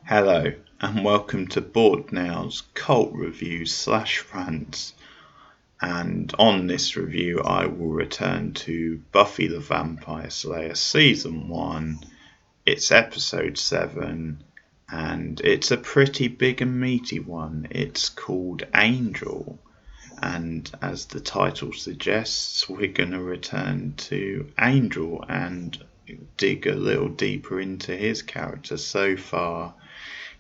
Hello, and welcome to Board Now's Cult Reviews slash Rants. And on this review, I will return to Buffy the Vampire Slayer Season 1. It's Episode 7, and it's a pretty big and meaty one. It's called Angel. And as the title suggests, we're going to return to Angel and dig a little deeper into his character. So far,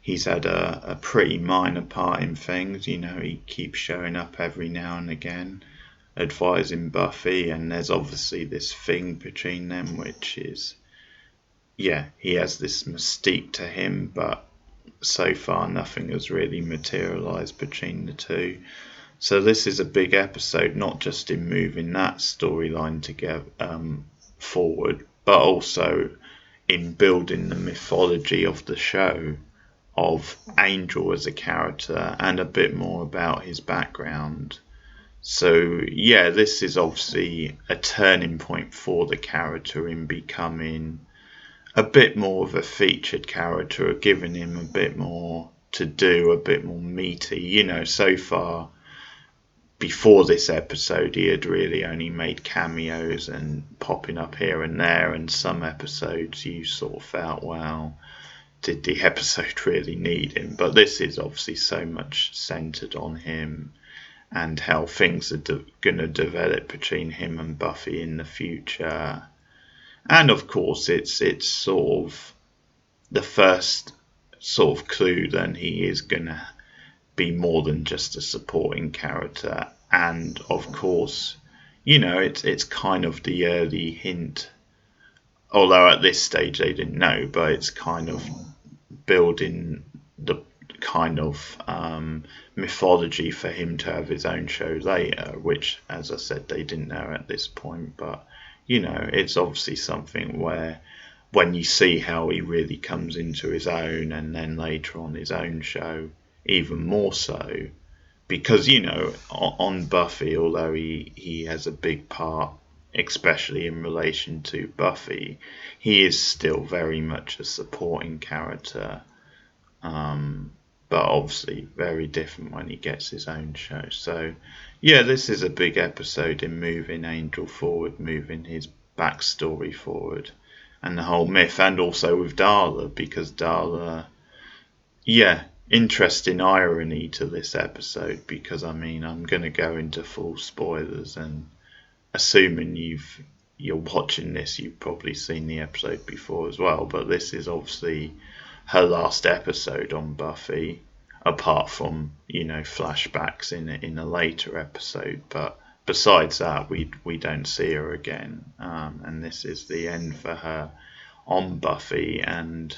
he's had a pretty minor part in things. He keeps showing up every now and again, advising Buffy, and there's obviously this thing between them, which is, he has this mystique to him, but so far nothing has really materialized between the two. So this is a big episode, not just in moving that storyline together forward, but also in building the mythology of the show, of Angel as a character, and a bit more about his background. So this is obviously a turning point for the character in becoming a bit more of a featured character, giving him a bit more to do, a bit more meaty. So far, before this episode, he had really only made cameos and popping up here and there, and some episodes you sort of felt, well, did the episode really need him? But this is obviously so much centered on him and how things are going to develop between him and Buffy in the future. And of course, it's sort of the first sort of clue that he is going to be more than just a supporting character. And of course, it's kind of the early hint, although at this stage they didn't know, but it's kind of building the kind of mythology for him to have his own show later, which, as I said, they didn't know at this point. But it's obviously something where when you see how he really comes into his own, and then later on his own show even more so, because on Buffy, although he has a big part, especially in relation to Buffy, he is still very much a supporting character, but obviously very different when he gets his own show. So this is a big episode in moving Angel forward, moving his backstory forward, and the whole myth, and also with Darla, because Darla, interesting irony to this episode, because I'm going to go into full spoilers, and assuming you're watching this, you've probably seen the episode before as well, but this is obviously her last episode on Buffy, apart from flashbacks in a later episode. But besides that, we don't see her again, and this is the end for her on Buffy. And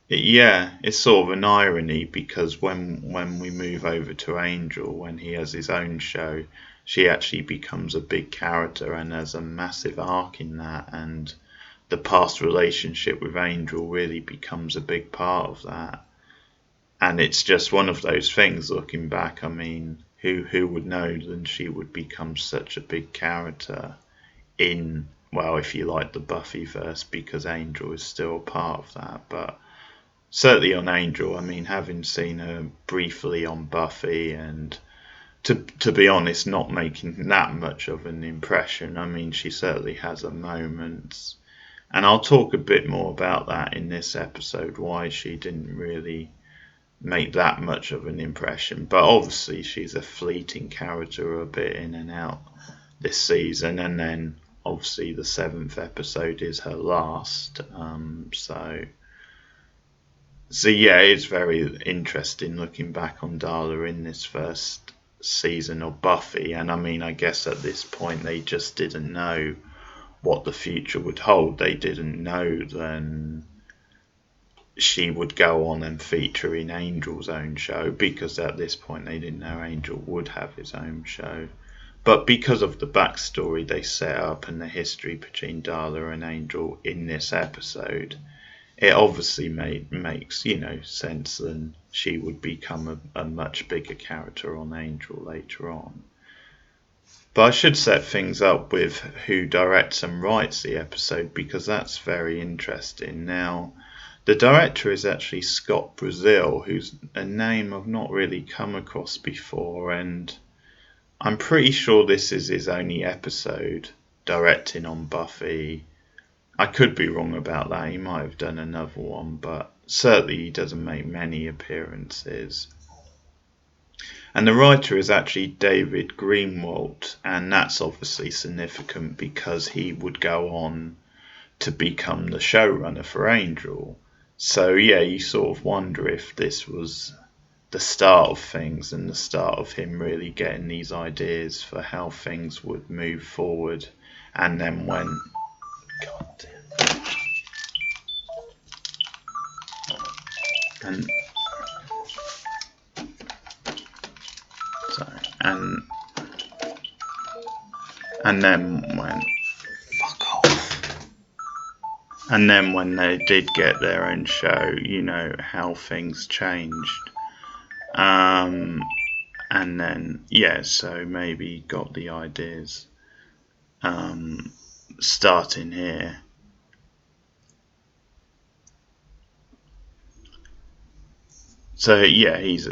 it's sort of an irony, because when we move over to Angel, when he has his own show, she actually becomes a big character and has a massive arc in that, and the past relationship with Angel really becomes a big part of that. And it's just one of those things, looking back, who would know that she would become such a big character in, well, if you like, the Buffyverse, because Angel is still a part of that. But certainly on Angel, having seen her briefly on Buffy, and to be honest, not making that much of an impression. She certainly has her moments, and I'll talk a bit more about that in this episode, why she didn't really make that much of an impression. But obviously she's a fleeting character, a bit in and out this season, and then obviously the 7th episode is her last. So it's very interesting looking back on Darla in this first season of Buffy. And I guess at this point they just didn't know what the future would hold. They didn't know then she would go on and feature in Angel's own show, because at this point they didn't know Angel would have his own show. But because of the backstory they set up and the history between Darla and Angel in this episode, it obviously makes sense, and she would become a much bigger character on Angel later on. But I should set things up with who directs and writes the episode, because that's very interesting. Now, The director is actually Scott Brazil, who's a name I've not really come across before, and I'm pretty sure this is his only episode directing on Buffy. I could be wrong about that, he might have done another one, but certainly he doesn't make many appearances. And the writer is actually David Greenwalt, and that's obviously significant because he would go on to become the showrunner for Angel. So yeah, you sort of wonder if this was the start of things and the start of him really getting these ideas for how things would move forward. And then when... God damn. And then when... Fuck off. And then when they did get their own show, you know, how things changed. And then, yeah, so maybe got the ideas starting here. So yeah, he's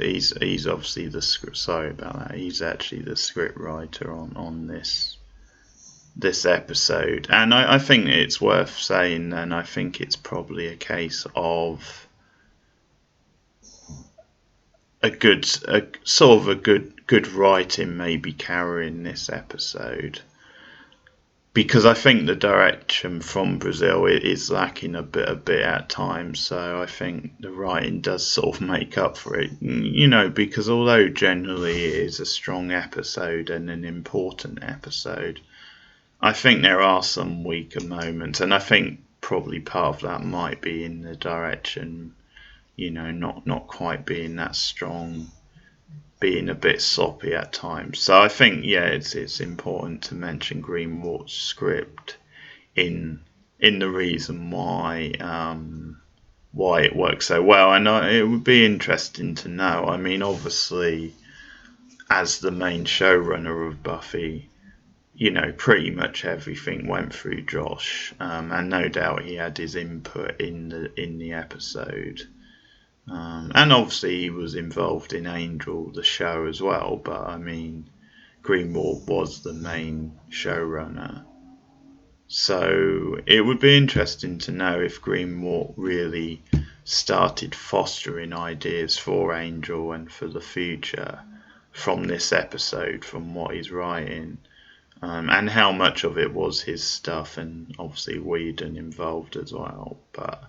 obviously the script. Sorry about that. He's actually the script writer on this episode, and I think it's worth saying. And I think it's probably a case of a good writing maybe carrying this episode. Because I think the direction from Brazil is lacking a bit at times, so I think the writing does sort of make up for it. You know, because although generally it is a strong episode and an important episode, I think there are some weaker moments, and I think probably part of that might be in the direction, you know, not quite being that strong, being a bit sloppy at times. So I think, yeah, it's important to mention Greenwald's script in the reason why it works so well. And it would be interesting to know. I mean, obviously, as the main showrunner of Buffy, you know, pretty much everything went through Josh, and no doubt he had his input in the episode. And obviously he was involved in Angel, the show, as well. But I mean, Greenwald was the main showrunner. So it would be interesting to know if Greenwald really started fostering ideas for Angel and for the future from this episode, from what he's writing. And how much of it was his stuff, and obviously Whedon involved as well. But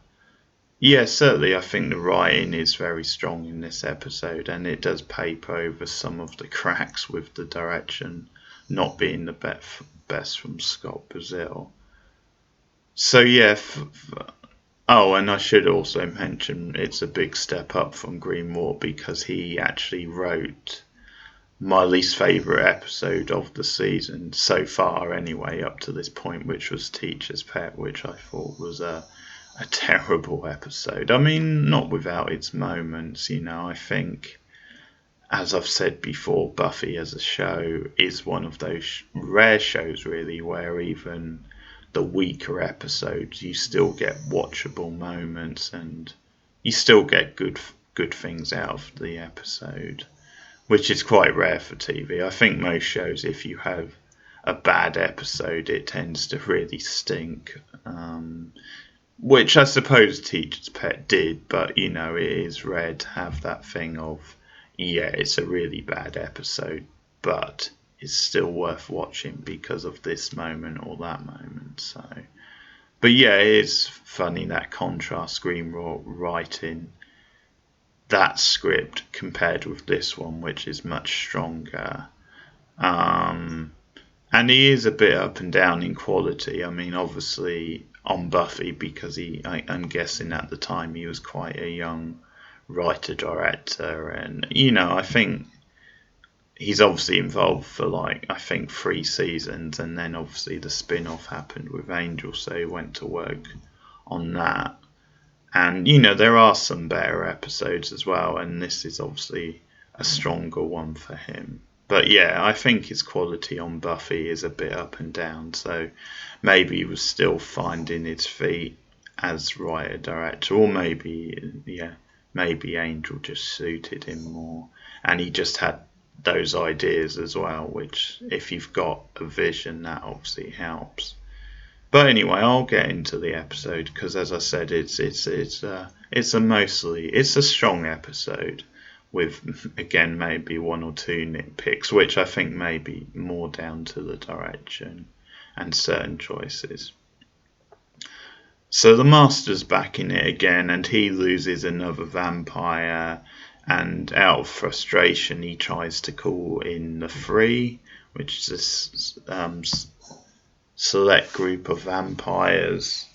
yeah, certainly I think the writing is very strong in this episode, and it does paper over some of the cracks with the direction not being the best from Scott Brazil. So yeah, oh, and I should also mention it's a big step up from Greenwald because he actually wrote my least favourite episode of the season so far anyway, up to this point, which was Teacher's Pet, which I thought was a terrible episode. I mean, not without its moments, you know. I think, as I've said before, Buffy as a show is one of those rare shows really where even the weaker episodes you still get watchable moments and you still get good things out of the episode, which is quite rare for TV. I think most shows, if you have a bad episode, it tends to really stink. Which I suppose Teacher's Pet did, but you know, it is rare to have that thing of, yeah, it's a really bad episode, but it's still worth watching because of this moment or that moment. So, but yeah, it is funny that contrast, Greenwald writing that script compared with this one, which is much stronger. And he is a bit up and down in quality. I mean, obviously on Buffy, because I'm guessing at the time he was quite a young writer-director, and you know, I think he's obviously involved for like, I think 3 seasons, and then obviously the spin-off happened with Angel, so he went to work on that. And you know, there are some better episodes as well, and this is obviously a stronger one for him. But yeah, I think his quality on Buffy is a bit up and down, so maybe he was still finding his feet as writer director, or maybe Angel just suited him more, and he just had those ideas as well, which if you've got a vision, that obviously helps. But anyway, I'll get into the episode because, as I said, it's a strong episode with, again, maybe one or two nitpicks, which I think may be more down to the direction and certain choices. So the Master's back in it again, and he loses another vampire, and out of frustration he tries to call in the Three, which is this select group of vampires.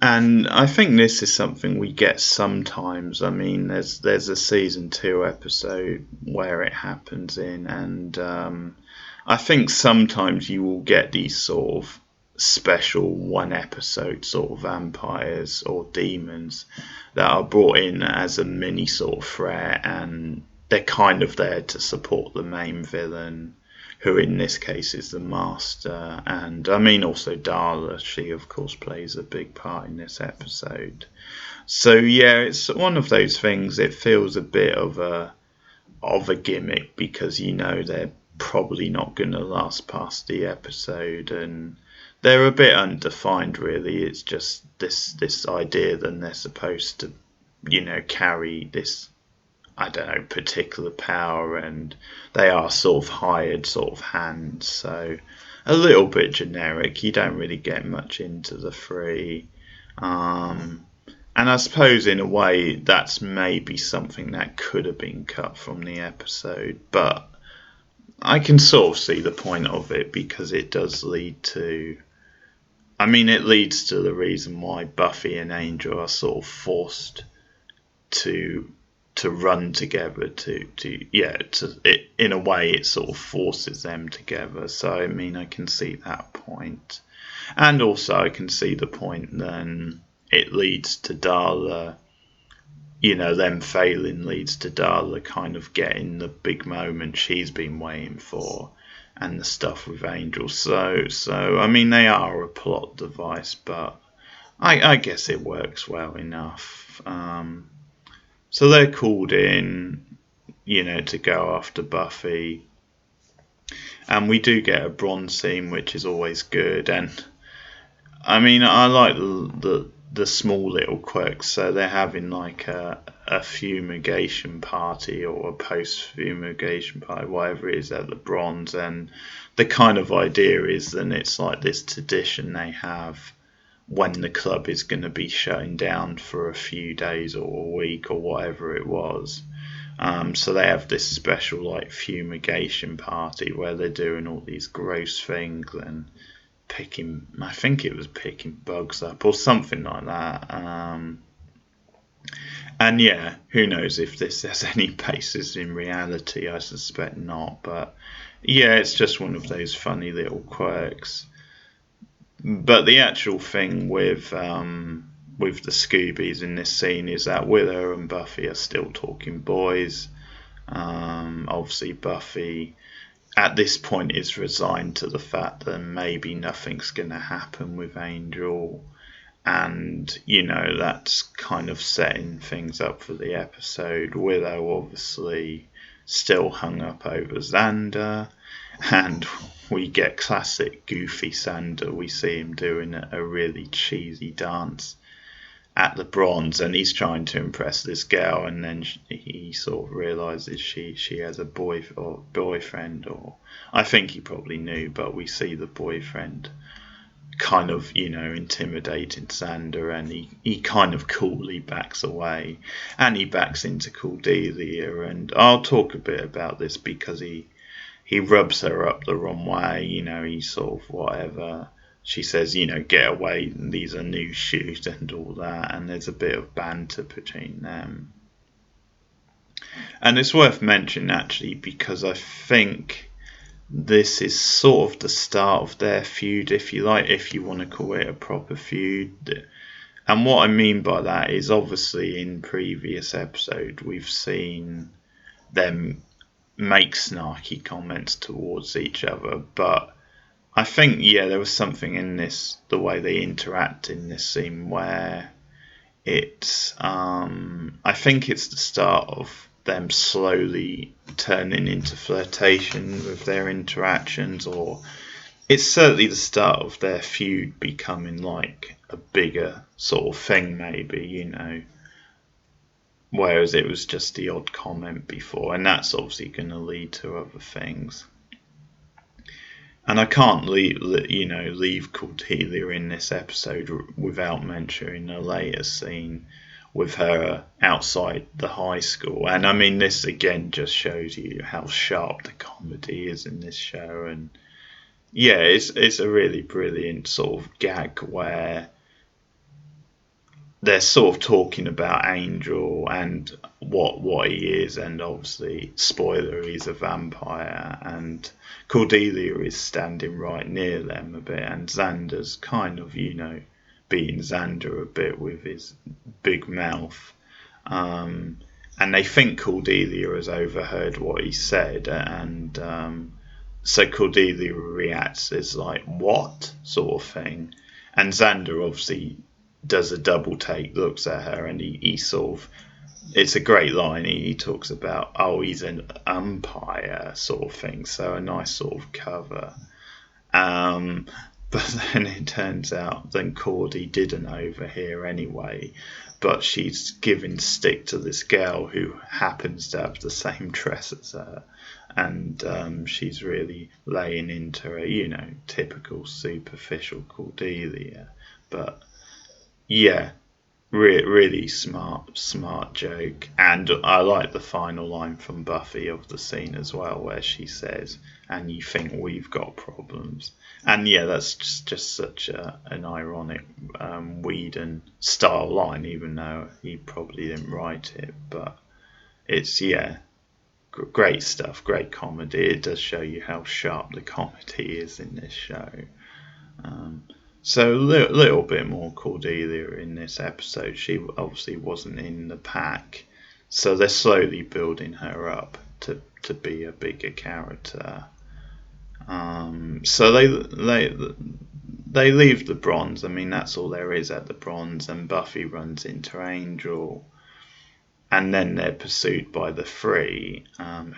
And I think this is something we get sometimes. I mean, there's a season 2 episode where it happens in, and I think sometimes you will get these sort of special one episode sort of vampires or demons that are brought in as a mini sort of threat, and they're kind of there to support the main villain, who in this case is the Master. And I mean also Darla, she of course plays a big part in this episode. So yeah, it's one of those things, it feels a bit of a gimmick because you know they're probably not going to last past the episode, and they're a bit undefined really. It's just this idea that they're supposed to, carry this, I don't know, particular power, and they are sort of hired sort of hands, so a little bit generic. You don't really get much into the Three, and I suppose in a way that's maybe something that could have been cut from the episode, but I can sort of see the point of it because it does lead to, it leads to the reason why Buffy and Angel are sort of forced to run together, in a way it sort of forces them together. So I can see that point, and also I can see the point then it leads to Darla, them failing leads to Darla kind of getting the big moment she's been waiting for, and the stuff with Angel. So they are a plot device, but I guess it works well enough. So they're called in, to go after Buffy. And we do get a bronze scene, which is always good. And I like the small little quirks. So they're having like a fumigation party or a post-fumigation party, whatever it is, at the bronze. And the kind of idea is then it's like this tradition they have when the club is going to be shutting down for a few days or a week or whatever it was. So they have this special like fumigation party where they're doing all these gross things and picking bugs up or something like that. And yeah, who knows if this has any basis in reality. I suspect not, but yeah, it's just one of those funny little quirks. But the actual thing with the Scoobies in this scene is that Willow and Buffy are still talking boys. Obviously Buffy at this point is resigned to the fact that maybe nothing's going to happen with Angel, and that's kind of setting things up for the episode. Willow obviously still hung up over Xander, and we get classic goofy Xander. We see him doing a really cheesy dance at the bronze, and he's trying to impress this girl, and then he sort of realises she has a boyfriend, or I think he probably knew, but we see the boyfriend kind of intimidating Xander, and he kind of coolly backs away, and he backs into Cordelia. And I'll talk a bit about this because he rubs her up the wrong way. He sort of whatever. She says, get away, these are new shoes and all that. And there's a bit of banter between them. And it's worth mentioning, actually, because I think this is sort of the start of their feud, if you like, if you want to call it a proper feud. And what I mean by that is, obviously, in previous episode, we've seen them make snarky comments towards each other. But I think, yeah, there was something in this, the way they interact in this scene, where it's, I think it's the start of them slowly turning into flirtation with their interactions, or it's certainly the start of their feud becoming like a bigger sort of thing, maybe, whereas it was just the odd comment before, and that's obviously going to lead to other things. And I can't leave Cordelia in this episode without mentioning a later scene with her outside the high school. And I mean, this again just shows you how sharp the comedy is in this show. And yeah, it's a really brilliant sort of gag where they're sort of talking about Angel and what he is, and obviously, spoiler, he's a vampire, and Cordelia is standing right near them a bit, and Xander's kind of, being Xander a bit with his big mouth. And they think Cordelia has overheard what he said, and so Cordelia reacts as like, what? Sort of thing. And Xander obviously does a double take, looks at her, and he sort of, it's a great line. He talks about, oh, he's an umpire sort of thing, so a nice sort of cover. But then it turns out then Cordy didn't overhear anyway, but she's giving stick to this girl who happens to have the same dress as her, and she's really laying into her, typical superficial Cordelia. But yeah, really smart joke. And I like the final line from Buffy of the scene as well, where she says, and you think we've got problems. And yeah, that's just such an ironic Whedon style line, even though he probably didn't write it. But it's, yeah, great stuff, great comedy. It does show you how sharp the comedy is in this show. So a little bit more Cordelia in this episode. She obviously wasn't in the pack, so they're slowly building her up to be a bigger character. So they leave the Bronze. I mean, that's all there is at the Bronze, and Buffy runs into Angel, and then they're pursued by the Three,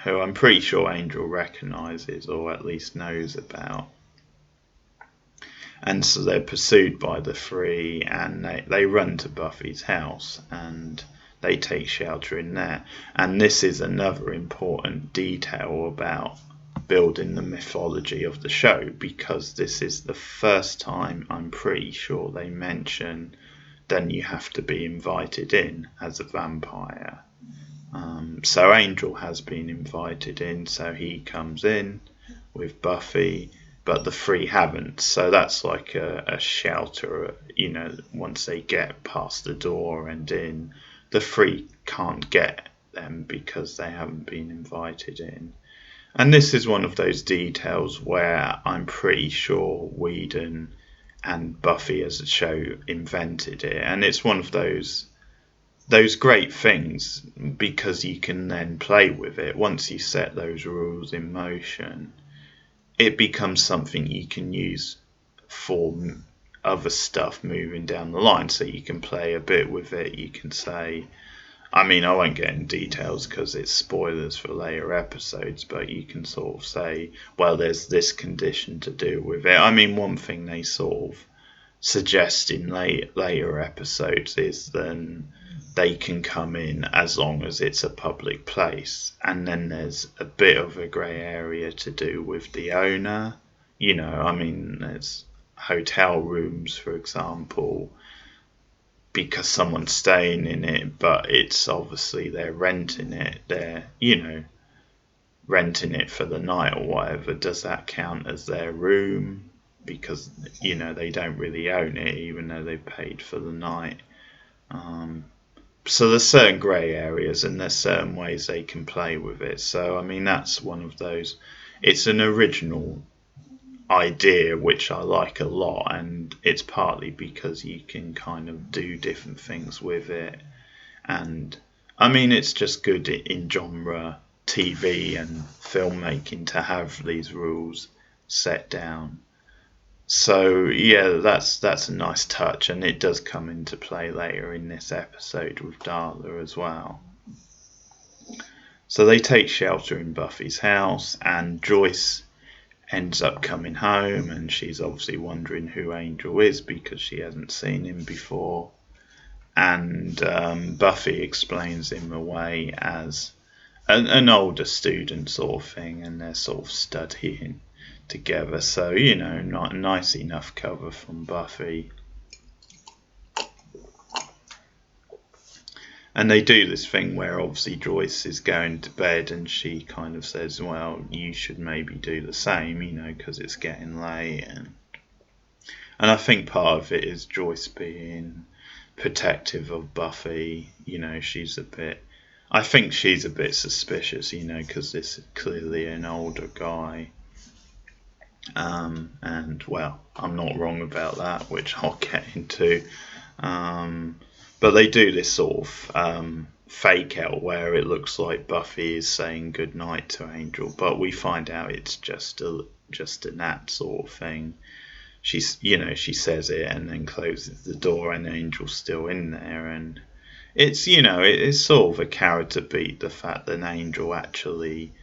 who I'm pretty sure Angel recognises, or at least knows about. And so they're pursued by the Three, and they run to Buffy's house, and they take shelter in there. And this is another important detail about building the mythology of the show, because this is the first time I'm pretty sure they mention then you have to be invited in as a vampire. So Angel has been invited in, so he comes in with Buffy, but the Three haven't. So that's like a shelter, once they get past the door and in, the Three can't get them because they haven't been invited in. And this is one of those details where I'm pretty sure Whedon and Buffy as a show invented it. And it's one of those great things, because you can then play with it. Once you set those rules in motion, it becomes something you can use for other stuff moving down the line. So you can play a bit with it. You can say, I mean, I won't get in details because it's spoilers for later episodes, but you can sort of say, well, there's this condition to deal with it. I mean, one thing they sort of suggest in later episodes is then they can come in as long as it's a public place. And then there's a bit of a grey area to do with the owner. I mean, there's hotel rooms, for example, because someone's staying in it, but it's obviously they're renting it. They're, renting it for the night or whatever. Does that count as their room? Because, they don't really own it, even though they paid for the night. So there's certain grey areas, and there's certain ways they can play with it. So, I mean, that's one of those. It's an original idea which I like a lot, and it's partly because you can kind of do different things with it. And I mean, it's just good in genre TV and filmmaking to have these rules set down. So yeah, that's a nice touch, and it does come into play later in this episode with Darla as well. So they take shelter in Buffy's house, and Joyce ends up coming home, and she's obviously wondering who Angel is because she hasn't seen him before. And Buffy explains him away as an older student sort of thing, and they're sort of studying together. So, not nice enough cover from Buffy. And they do this thing where obviously Joyce is going to bed and she kind of says, well, you should maybe do the same, because it's getting late. And I think part of it is Joyce being protective of Buffy. I think she's a bit suspicious, because this is clearly an older guy. And, well, I'm not wrong about that, which I'll get into. But they do this sort of fake out where it looks like Buffy is saying goodnight to Angel, but we find out it's just a nap sort of thing. She says it and then closes the door, and Angel's still in there, and it's sort of a character beat, the fact that Angel actually,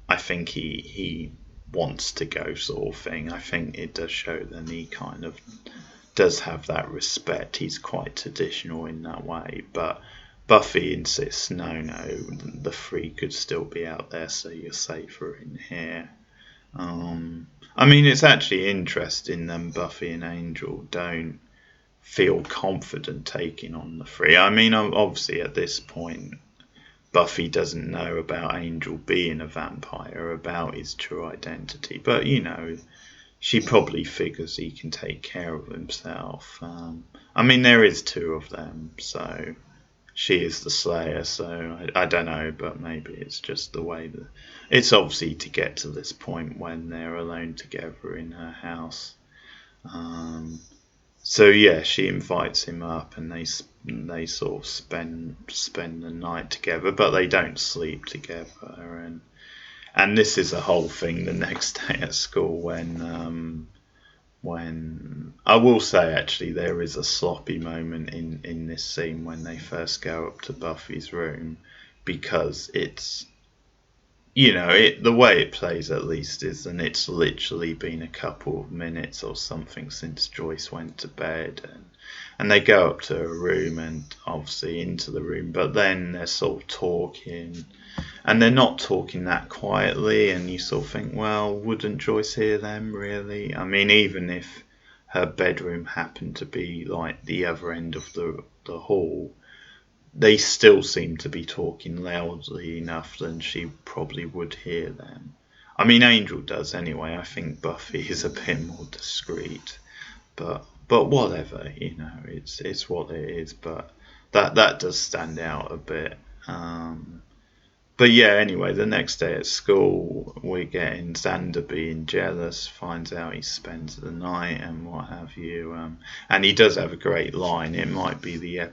I think he wants to go sort of thing. I think it does show that he kind of does have that respect. He's quite traditional in that way, but Buffy insists, no, the three could still be out there, so you're safer in here. It's actually interesting that Buffy and Angel don't feel confident taking on the three. Obviously at this point, Buffy doesn't know about Angel being a vampire, about his true identity, but she probably figures he can take care of himself. There is two of them, so she is the Slayer, so I don't know, but maybe it's just the way that it's obviously to get to this point when they're alone together in her house. So yeah, she invites him up, and they sort of spend the night together, but they don't sleep together. And this is a whole thing the next day at school when I will say actually there is a sloppy moment in this scene when they first go up to Buffy's room, because it's the way it plays at least is, and it's literally been a couple of minutes or something since Joyce went to bed, and they go up to her room and obviously into the room, but then they're sort of talking, and they're not talking that quietly, and you sort of think, well, wouldn't Joyce hear them really? Even if her bedroom happened to be like the other end of the hall, they still seem to be talking loudly enough that she probably would hear them. Angel does anyway. I think Buffy is a bit more discreet, but whatever, it's what it is. But that does stand out a bit. But yeah, anyway, the next day at school, we're getting Xander being jealous, finds out he spends the night and what have you. And he does have a great line. It might be the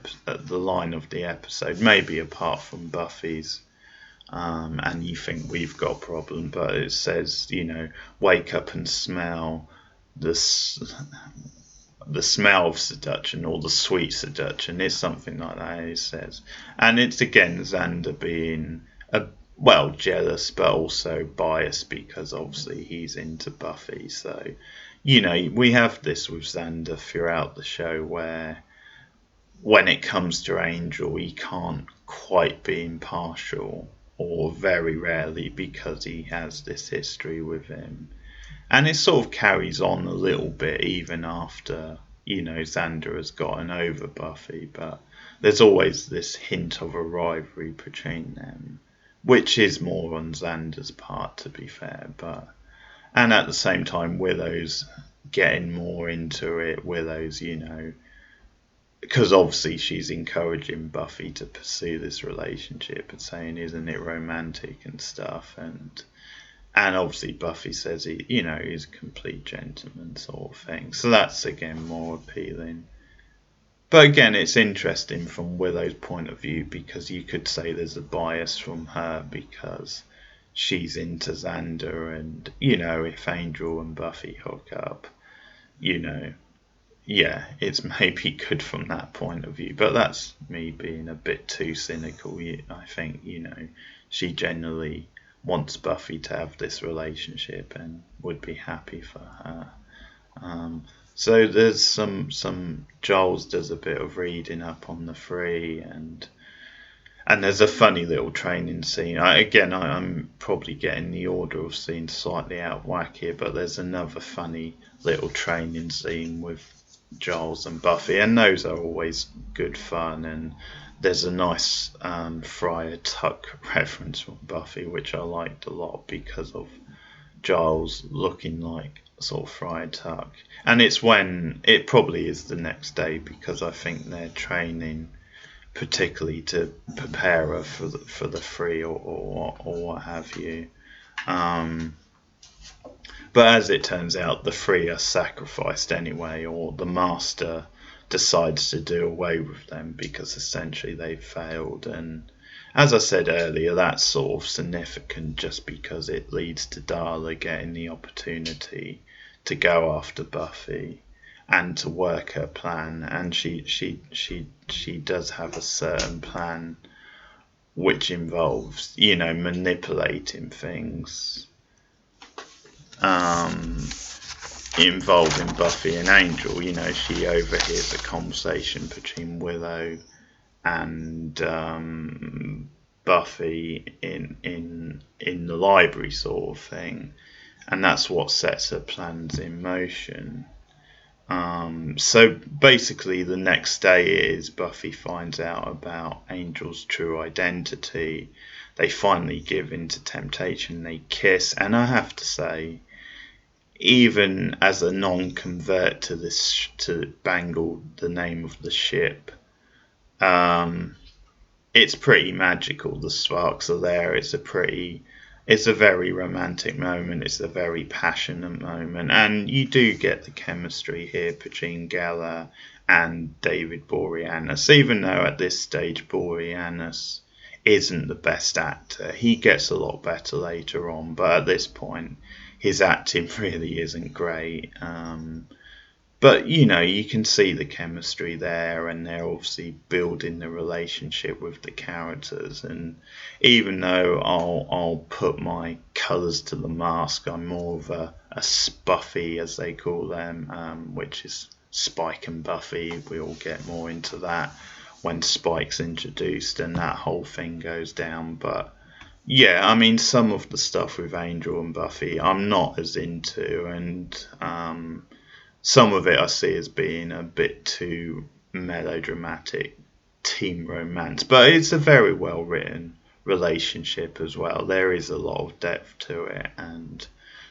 line of the episode, maybe apart from Buffy's. And you think we've got a problem, but it says, wake up and smell the smell of seduction, or the sweet seduction. It's something like that, it says. And it's again Xander being jealous, but also biased because obviously he's into Buffy. So, we have this with Xander throughout the show where when it comes to Angel, he can't quite be impartial, or very rarely, because he has this history with him. And it sort of carries on a little bit even after, Xander has gotten over Buffy, but there's always this hint of a rivalry between them, which is more on Xander's part, to be fair. And at the same time, Willow's getting more into it. Willow's, because obviously she's encouraging Buffy to pursue this relationship and saying, isn't it romantic and stuff. And obviously Buffy says he's a complete gentleman sort of thing. So that's, again, more appealing. But again, it's interesting from Willow's point of view, because you could say there's a bias from her, because she's into Xander, and if Angel and Buffy hook up, yeah, it's maybe good from that point of view. But that's me being a bit too cynical. I think she generally wants Buffy to have this relationship and would be happy for her. So there's some Giles does a bit of reading up on the Free, and there's a funny little training scene. I'm probably getting the order of scenes slightly out of whack here, but there's another funny little training scene with Giles and Buffy, and those are always good fun. And there's a nice Friar Tuck reference from Buffy, which I liked a lot because of Giles looking like sort of Friar Tuck. And it probably is the next day, because I think they're training particularly to prepare her for the Free or what have you. But as it turns out, the Free are sacrificed anyway, or the Master decides to do away with them because essentially they've failed. And as I said earlier, that's sort of significant just because it leads to Darla getting the opportunity to go after Buffy and to work her plan. And she does have a certain plan which involves, manipulating things involving Buffy and Angel. She overhears a conversation between Willow and Buffy in the library, sort of thing, and that's what sets her plans in motion. So basically the next day is Buffy finds out about Angel's true identity. They finally give in to temptation, they kiss, and I have to say, even as a non-convert to this, to Bangle, the name of the ship, it's pretty magical. The sparks are there. It's a very romantic moment. It's a very passionate moment, and you do get the chemistry here between Geller and David Boreanaz, even though at this stage Boreanaz isn't the best actor. He gets a lot better later on, but at this point his acting really isn't great. But you can see the chemistry there, and they're obviously building the relationship with the characters. And even though I'll put my colours to the mask, I'm more of a Spuffy, as they call them, which is Spike and Buffy. We'll get more into that when Spike's introduced and that whole thing goes down. But yeah, I mean, some of the stuff with Angel and Buffy I'm not as into, and some of it I see as being a bit too melodramatic teen romance. But it's a very well written relationship as well. There is a lot of depth to it, and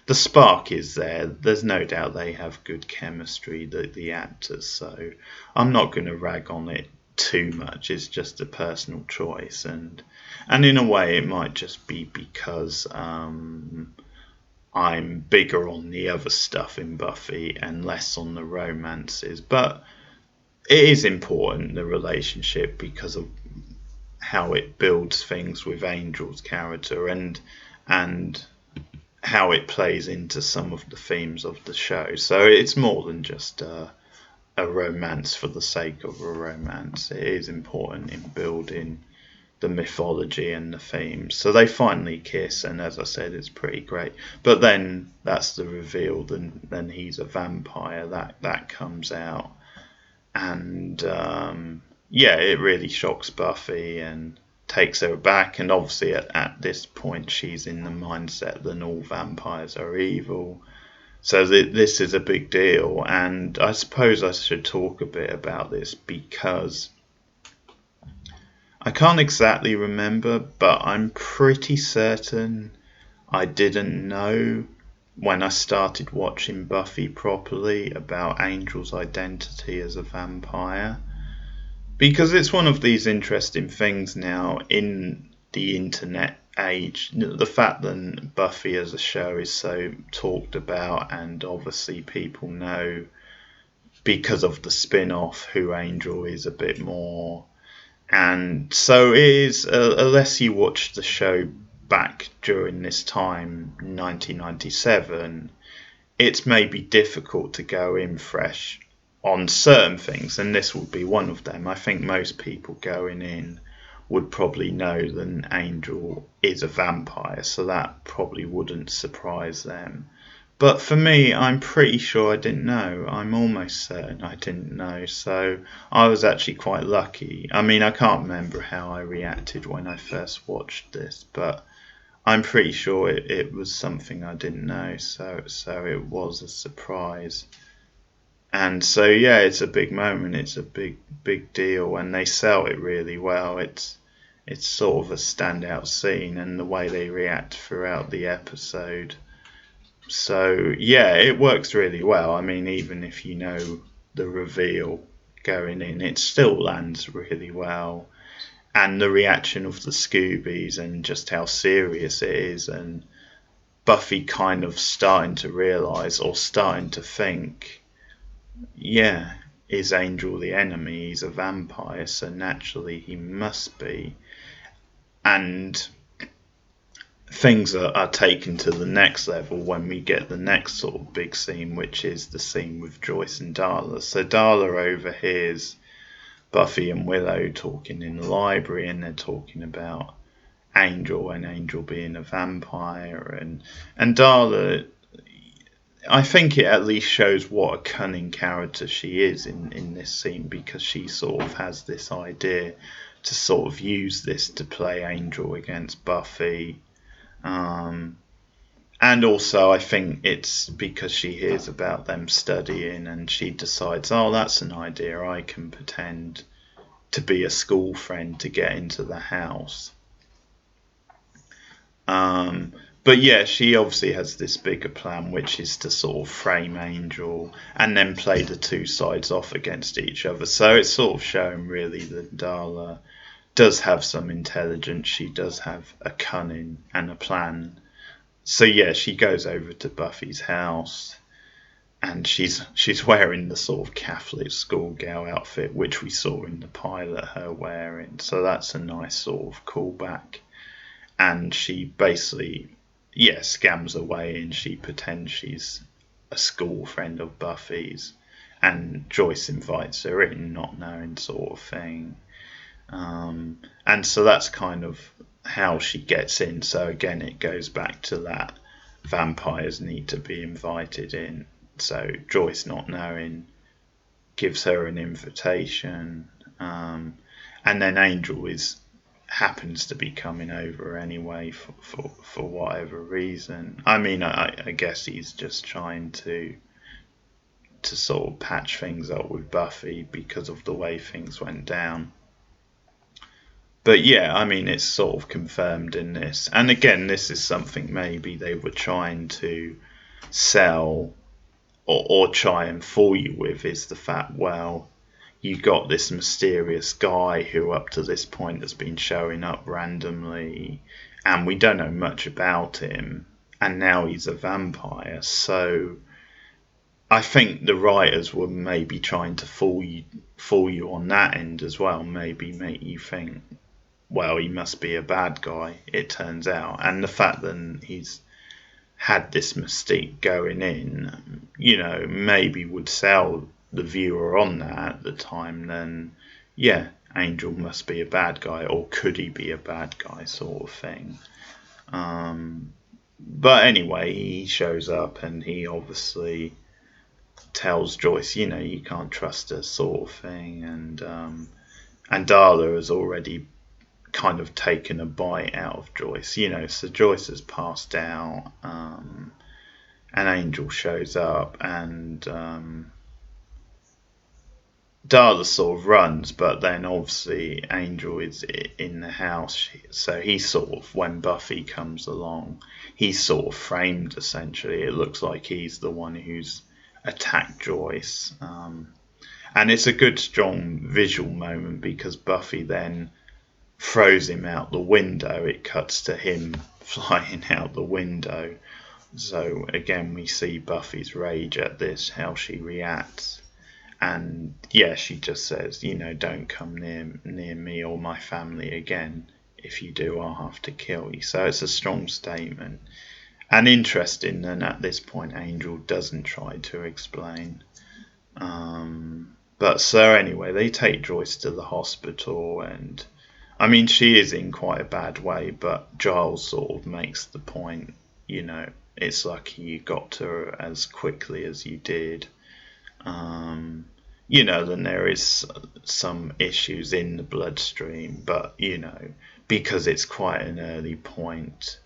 the spark is there. There's no doubt they have good chemistry, the actors, so I'm not going to rag on it too much. It's just a personal choice, and in a way it might just be because I'm bigger on the other stuff in Buffy and less on the romances. But it is important, the relationship, because of how it builds things with Angel's character and how it plays into some of the themes of the show. So it's more than just a romance for the sake of a romance. It is important in building the mythology and the themes. So they finally kiss, and as I said, it's pretty great. But then that's the reveal. Then he's a vampire. That comes out, and yeah, it really shocks Buffy and takes her back. And obviously at this point she's in the mindset that all vampires are evil. So this is a big deal, and I suppose I should talk a bit about this because I can't exactly remember, but I'm pretty certain I didn't know when I started watching Buffy properly about Angel's identity as a vampire. Because it's one of these interesting things now in the internet age, the fact that Buffy as a show is so talked about, and obviously people know because of the spin-off who Angel is a bit more. And so it is, unless you watch the show back during this time, 1997, it's maybe difficult to go in fresh on certain things, and this would be one of them. I think most people going in would probably know that Angel is a vampire, so that probably wouldn't surprise them. But for me, I'm pretty sure I didn't know. I'm almost certain I didn't know, so I was actually quite lucky. I mean, I can't remember how I reacted when I first watched this, but I'm pretty sure it was something I didn't know, so it was a surprise. And so yeah, it's a big moment. It's a big deal, and they sell it really well. It's sort of a standout scene, and the way they react throughout the episode. So yeah, it works really well. I mean, even if you know the reveal going in, it still lands really well. And the reaction of the Scoobies and just how serious it is, and Buffy kind of starting to realise or starting to think, yeah, is Angel the enemy? He's a vampire, so naturally he must be. And things are taken to the next level when we get the next sort of big scene, which is the scene with Joyce and Darla. So Darla overhears Buffy and Willow talking in the library, and they're talking about Angel and Angel being a vampire, and Darla, I think it at least shows what a cunning character she is in this scene, because she sort of has this idea to sort of use this to play Angel against Buffy. And also I think it's because she hears about them studying, and she decides, oh, that's an idea, I can pretend to be a school friend to get into the house. But yeah, she obviously has this bigger plan, which is to sort of frame Angel and then play the two sides off against each other. So it's sort of showing really that Darla does have some intelligence, she does have a cunning and a plan. So yeah, she goes over to Buffy's house, and she's wearing the sort of Catholic schoolgirl outfit which we saw in the pilot her wearing. So that's a nice sort of callback. And she basically, yeah, scams away, and she pretends she's a school friend of Buffy's, and Joyce invites her in, not knowing, sort of thing. And so that's kind of how she gets in. So again, it goes back to that vampires need to be invited in. So Joyce, not knowing, gives her an invitation, and then Angel happens to be coming over anyway for whatever reason. I mean, I guess he's just trying to sort of patch things up with Buffy because of the way things went down. But yeah, I mean, it's sort of confirmed in this. And again, this is something maybe they were trying to sell or try and fool you with, is the fact, well, you got this mysterious guy who up to this point has been showing up randomly, and we don't know much about him, and now he's a vampire. So I think the writers were maybe trying to fool you on that end as well, maybe make you think, well, he must be a bad guy, it turns out. And the fact that he's had this mystique going in, maybe would sell the viewer on that at the time. Then yeah, Angel must be a bad guy, or could he be a bad guy, sort of thing. But anyway, he shows up, and he obviously tells Joyce, you can't trust her, sort of thing. And Darla has already kind of taken a bite out of Joyce, so Joyce has passed out, and Angel shows up, and Darla sort of runs, but then obviously Angel is in the house, so he sort of, when Buffy comes along, he's sort of framed essentially. It looks like he's the one who's attacked Joyce, and it's a good strong visual moment, because Buffy then throws him out the window. It cuts to him flying out the window. So again, we see Buffy's rage at this, how she reacts. And yeah, she just says, don't come near me or my family again if you do, I'll have to kill you. So it's a strong statement. And interesting that at this point Angel doesn't try to explain. But so anyway, they take Joyce to the hospital, and I mean, she is in quite a bad way, but Giles sort of makes the point, it's lucky you got to her as quickly as you did. Then there is some issues in the bloodstream, but, because it's quite an early point,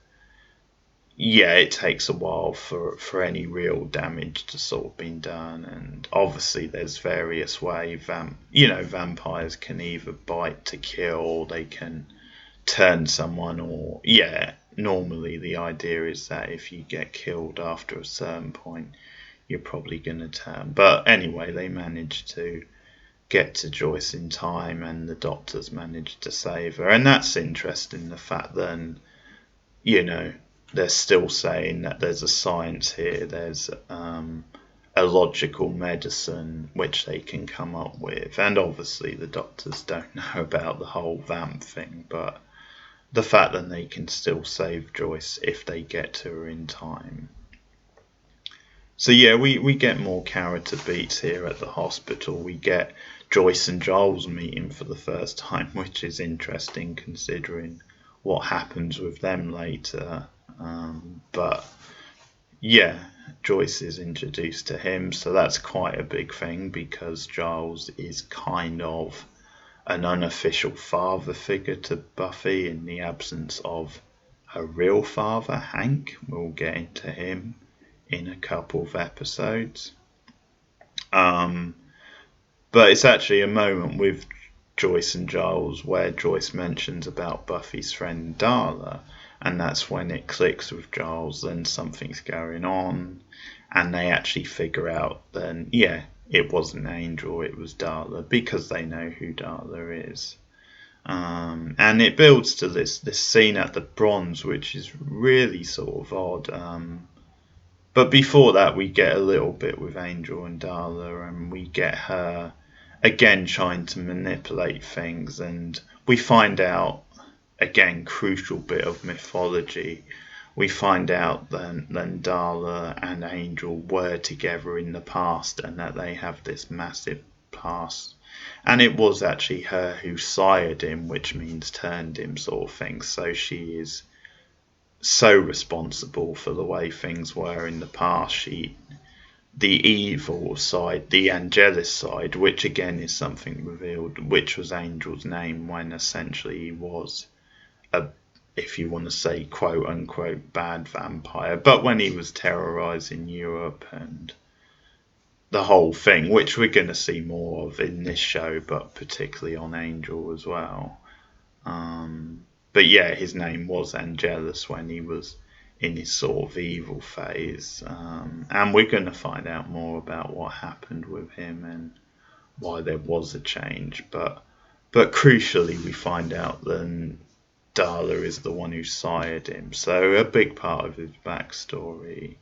it takes a while for any real damage to sort of be done. And obviously there's various ways, vampires can either bite to kill, or they can turn someone, or, normally the idea is that if you get killed after a certain point, you're probably going to turn. But anyway, they managed to get to Joyce in time, and the doctors managed to save her. And that's interesting, the fact that, they're still saying that there's a science here, there's a logical medicine which they can come up with. And obviously the doctors don't know about the whole vamp thing, but the fact that they can still save Joyce if they get to her in time. So we get more character beats here at the hospital. We get Joyce and Giles meeting for the first time, which is interesting considering what happens with them later. But Joyce is introduced to him, so that's quite a big thing, because Giles is kind of an unofficial father figure to Buffy in the absence of her real father, Hank. We'll get into him in a couple of episodes. But it's actually a moment with Joyce and Giles where Joyce mentions about Buffy's friend Darla, and that's when it clicks with Giles, then something's going on, and they actually figure out then, it wasn't Angel, it was Darla, because they know who Darla is. And it builds to this scene at the Bronze, which is really sort of odd. But before that, we get a little bit with Angel and Darla, and we get her again trying to manipulate things, and we find out, again, crucial bit of mythology, we find out that Darla and Angel were together in the past, and that they have this massive past, and it was actually her who sired him, which means turned him, sort of thing. So she is so responsible for the way things were in the past. The evil side, the Angelus side, which again is something revealed, which was Angel's name when essentially he was if you want to say quote unquote bad vampire, but when he was terrorizing Europe and the whole thing, which we're going to see more of in this show, but particularly on Angel as well. But his name was Angelus when he was in his sort of evil phase, and we're going to find out more about what happened with him and why there was a change. But crucially, we find out that Darla is the one who sired him, so a big part of his backstory.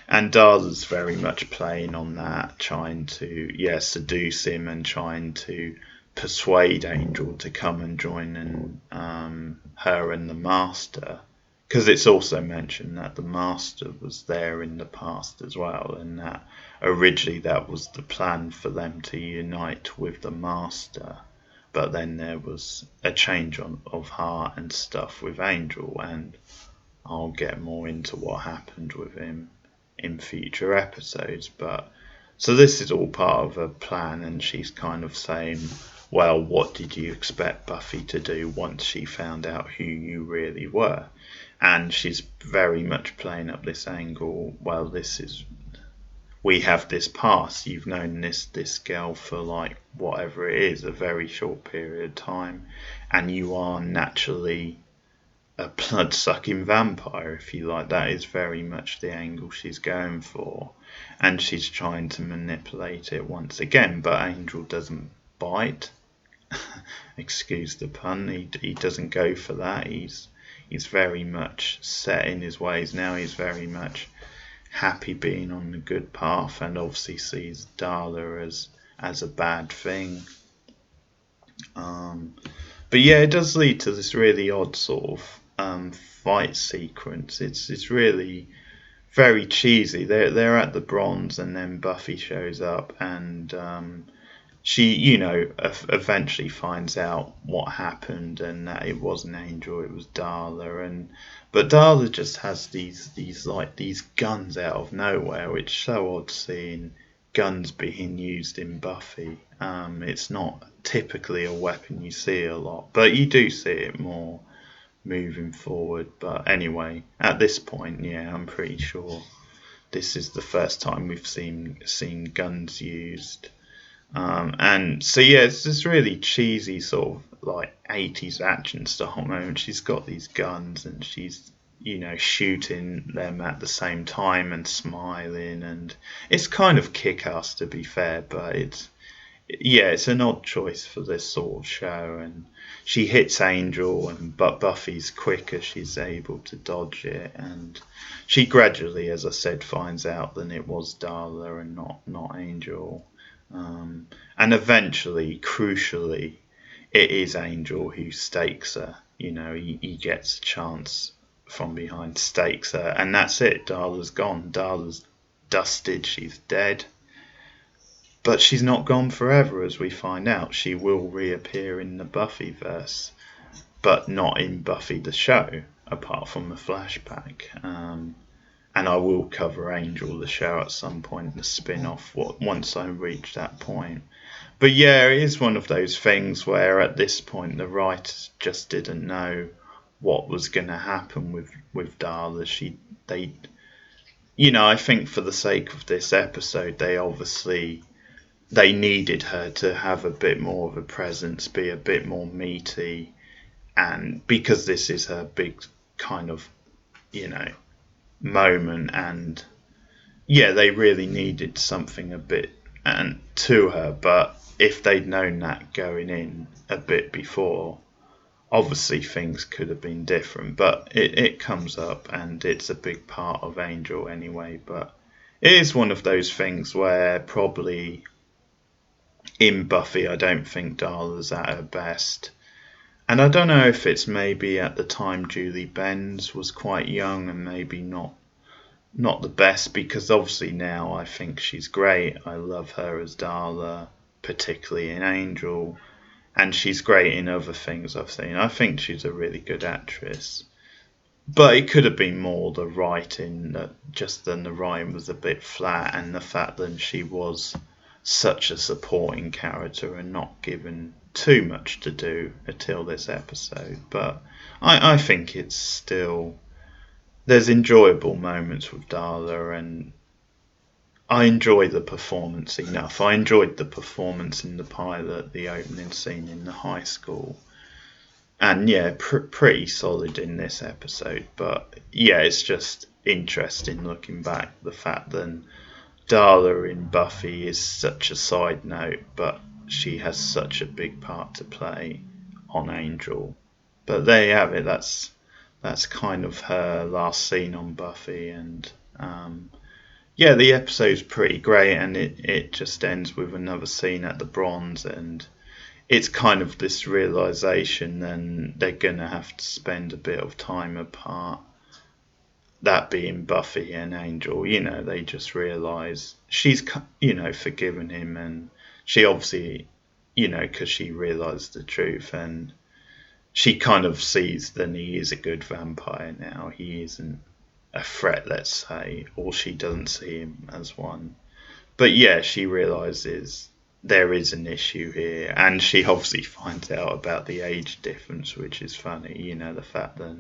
And Darla's very much playing on that, trying to seduce him and trying to persuade Angel to come and join her and the Master, because it's also mentioned that the Master was there in the past as well, and that originally that was the plan for them to unite with the Master. But then there was a change of heart and stuff with Angel, and I'll get more into what happened with him in future episodes. But so this is all part of a plan, and she's kind of saying, well, what did you expect Buffy to do once she found out who you really were? And she's very much playing up this angle, well, we have this past, you've known this girl for like whatever it is, a very short period of time, and you are naturally a blood-sucking vampire, if you like. That is very much the angle she's going for, and she's trying to manipulate it once again, but Angel doesn't bite. Excuse the pun, he doesn't go for that. He's very much set in his ways now. He's very much happy being on the good path, and obviously sees Darla as a bad thing. But yeah, it does lead to this really odd sort of fight sequence. It's really very cheesy. They're at the bronze, and then Buffy shows up, and she, eventually finds out what happened, and that it wasn't Angel, it was Darla, and but Darla just has these guns out of nowhere, which is so odd seeing guns being used in Buffy. It's not typically a weapon you see a lot, but you do see it more moving forward. But anyway, at this point, yeah, I'm pretty sure this is the first time we've seen guns used. And so yeah, it's this really cheesy sort of like 80s action style moment. She's got these guns and she's shooting them at the same time and smiling, and it's kind of kick-ass to be fair, but it's an odd choice for this sort of show. And she hits Angel, but Buffy's quicker, she's able to dodge it, and she gradually, as I said, finds out that it was Darla and not Angel. And eventually, crucially, it is Angel who stakes her. He gets a chance from behind, stakes her, and that's it. Darla's gone. Darla's dusted. She's dead. But she's not gone forever, as we find out. She will reappear in the Buffyverse, but not in Buffy the show, apart from the flashback. And I will cover Angel the show at some point, the spin-off, once I reach that point. But yeah, it is one of those things where at this point the writers just didn't know what was going to happen with Darla. I think for the sake of this episode, they needed her to have a bit more of a presence, be a bit more meaty, and because this is her big kind of, moment, and yeah, they really needed something a bit and to her. But if they'd known that going in a bit before, obviously things could have been different. But it comes up, and it's a big part of Angel anyway. But it is one of those things where probably in Buffy, I don't think Darla's at her best. And I don't know if it's maybe at the time Julie Benz was quite young and maybe not the best, because obviously now I think she's great. I love her as Darla, particularly in Angel, and she's great in other things I've seen. I think she's a really good actress. But it could have been more the writing, the writing was a bit flat, and the fact that she was such a supporting character and not given too much to do until this episode. But I think it's still, there's enjoyable moments with Darla, and I enjoy the performance enough. I enjoyed the performance in the pilot, the opening scene in the high school, and yeah, pretty solid in this episode. But yeah, it's just interesting looking back, the fact that Darla in Buffy is such a side note, but she has such a big part to play on Angel. But there you have it. That's kind of her last scene on Buffy, and yeah, the episode's pretty great, and it just ends with another scene at the bronze, and it's kind of this realization then they're gonna have to spend a bit of time apart. That being Buffy and Angel, they just realise she's, forgiven him, and she obviously, because she realised the truth, and she kind of sees that he is a good vampire now. He isn't a threat, let's say, or she doesn't see him as one. But yeah, she realises there is an issue here, and she obviously finds out about the age difference, which is funny, the fact that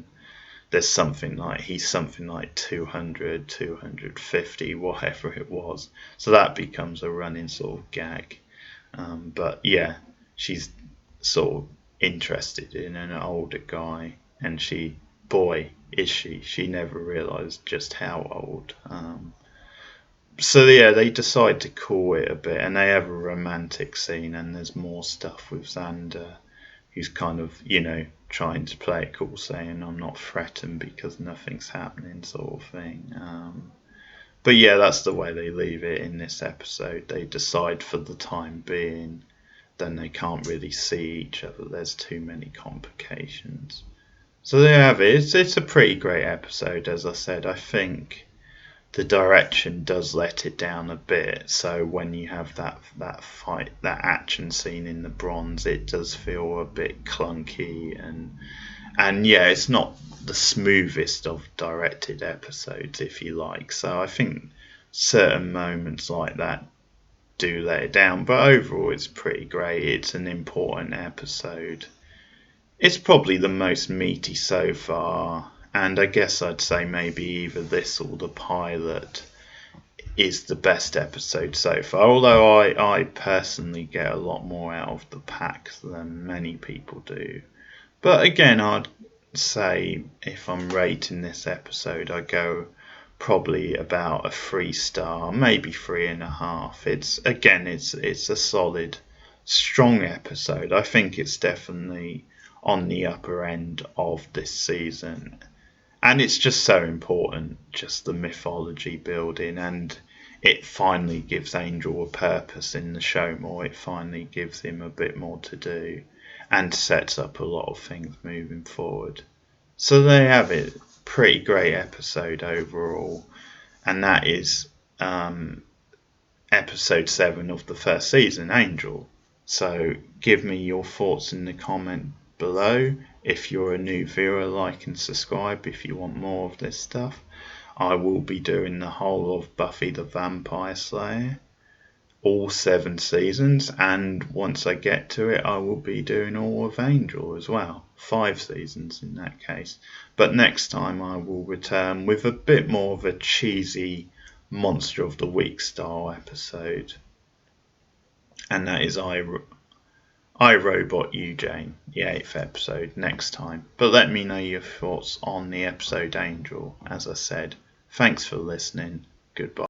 he's something like 200, 250, whatever it was. So that becomes a running sort of gag. But yeah, she's sort of interested in an older guy, and boy, is she never realised just how old. So yeah, they decide to cool it a bit, and they have a romantic scene, and there's more stuff with Xander, who's kind of, trying to play it cool, saying I'm not threatened because nothing's happening, sort of thing. But yeah, that's the way they leave it in this episode. They decide for the time being then they can't really see each other. There's too many complications. So there you have it. It's a pretty great episode, as I said. I think the direction does let it down a bit. So when you have that fight, that action scene in the bronze, it does feel a bit clunky, and yeah, it's not the smoothest of directed episodes, if you like. So I think certain moments like that do let it down, but overall it's pretty great. It's an important episode. It's probably the most meaty so far, and I guess I'd say maybe either this or the pilot is the best episode so far, although I personally get a lot more out of the pack than many people do. But again, I'd say if I'm rating this episode, I go probably about a 3-star, maybe 3.5. It's a solid, strong episode. I think it's definitely on the upper end of this season, and it's just so important, just the mythology building, and it finally gives Angel a purpose in the show more. It finally gives him a bit more to do and sets up a lot of things moving forward. So there you have it. Pretty great episode overall, and that is episode 7 of the first season, Angel. So give me your thoughts in the comment below. If you're a new viewer, like and subscribe if you want more of this stuff. I will be doing the whole of Buffy the Vampire Slayer, all 7 seasons, and once I get to it I will be doing all of Angel as well, 5 seasons in that case. But next time I will return with a bit more of a cheesy Monster of the Week style episode, and that is I, Robot You Jane, the 8th episode, next time. But let me know your thoughts on the episode Angel. As I said, thanks for listening. Goodbye.